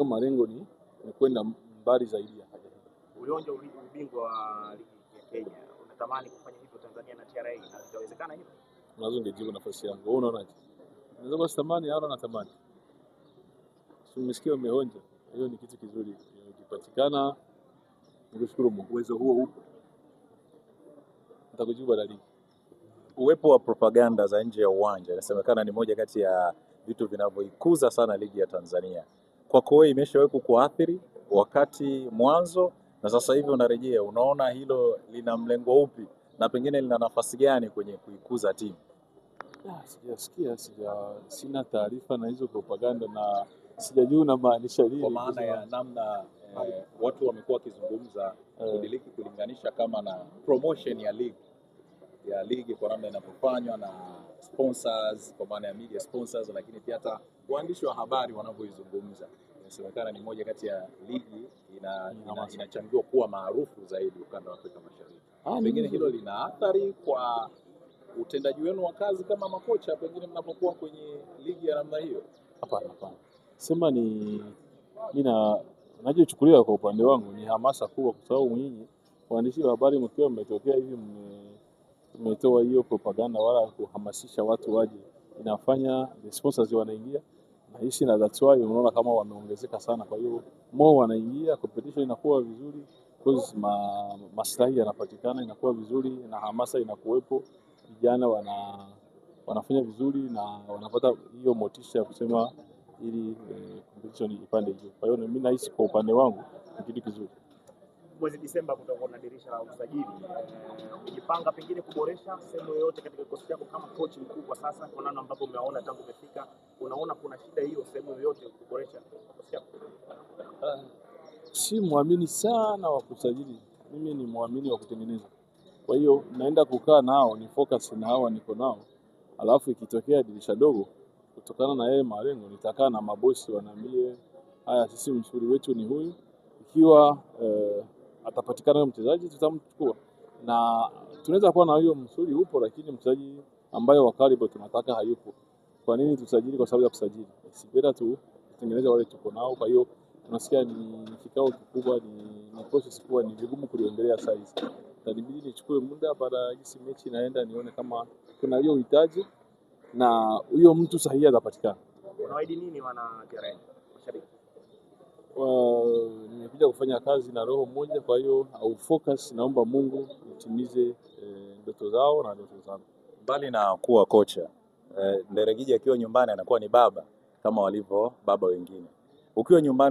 Malengo ni kwenda mbali zaidi ya haja. Ulionja ubingwa wa ligi ya Kenya, unatamani kufanya hivyo Tanzania na TRA, na itawezekana hivyo? Unazo ungejibu nafasi yangu. Wewe unaonaje? Unaweza kutamani au unatamani? Umesikia umeonja. Hiyo ni kitu kizuri. Ikipatikana nikushukuru Mungu. Uwezo huo upo. Nitakujibu dalili. Uwepo wa propaganda za nje ya uwanja inasemekana ni moja kati ya vitu vinavyoikuza sana ligi ya Tanzania. Kwako wewe imeshawahi kukuathiri wakati mwanzo na sasa hivi unarejea, unaona hilo lina mlengo upi na pengine lina nafasi gani kwenye kuikuza timu? Sijasikia, sina taarifa na hizo propaganda na sijajua unamaanisha nini. Kwa maana ya namna watu wamekuwa wakizungumza kudiliki kulinganisha kama na promotion ya ligi kwa namna inapofanywa na sponsors, kwa maana ya media sponsors, lakini pia hata waandishi wa habari wanavyoizungumza. Inasemekana ni moja kati ya ligi inachangiwa kuwa maarufu zaidi ukanda wa Afrika Mashariki. Pengine hilo lina athari kwa utendaji wenu wa kazi kama makocha pengine mnapokuwa kwenye ligi ya namna hiyo? Hapana. Sema ni ninachochukulia kwa upande wangu ni hamasa kubwa, kwa sababu nyinyi waandishi wa habari mkiwa mmetokea hivi mmetoa hiyo propaganda wala kuhamasisha watu waje, inafanya the sponsors wanaingia na hisi, na that's why unaona kama wameongezeka sana. Kwa hiyo more wanaingia, competition inakuwa vizuri, because maslahi yanapatikana, inakuwa vizuri na hamasa inakuwepo, vijana wanafanya vizuri na wanapata hiyo motisha ya kusema ili competition ipande juu. Kwa hiyo mimi nahisi kwa upande wangu ni kitu kizuri. Mwezi Disemba kutakuwa na dirisha la usajili. Ukijipanga pengine kuboresha sehemu yoyote katika kikosi chako kama coach mkubwa sasa, kwa nani ambapo umeona tangu umefika, unaona kuna shida hiyo sehemu yoyote kuboresha kikosi chako? Si muamini sana wa kusajili, mimi ni muamini wa kutengeneza. Kwa hiyo naenda kukaa nao, ni focus na hawa niko nao. Alafu ikitokea dirisha dogo kutokana na yeye malengo, nitakaa na mabosi wanaambie haya, sisi msuri wetu ni huyu, ikiwa atapatikana mchezaji tutamchukua, na tunaweza kuwa na hiyo msuri upo, lakini mchezaji ambaye wa karibu tunataka hayupo. Kwa nini tusajili? Kwa sababu ya kusajili, sipenda tu kutengeneza wale tuko nao. Kwa hiyo tunasikia ni kikao kikubwa, ni process kubwa, ni vigumu kuliongelea size. Itabidi nichukue muda baada ya hii mechi naenda nione kama kuna hiyo uhitaji na huyo mtu sahihi atapatikana. Unawaahidi nini wana TRA Mashariki? Nimekuja kufanya kazi na roho moja, kwa hiyo au focus, naomba Mungu utimize ndoto zao na ndoto zangu. Mbali na kuwa kocha, Nderegija akiwa nyumbani anakuwa ni baba kama walivyo baba wengine. Ukiwa nyumbani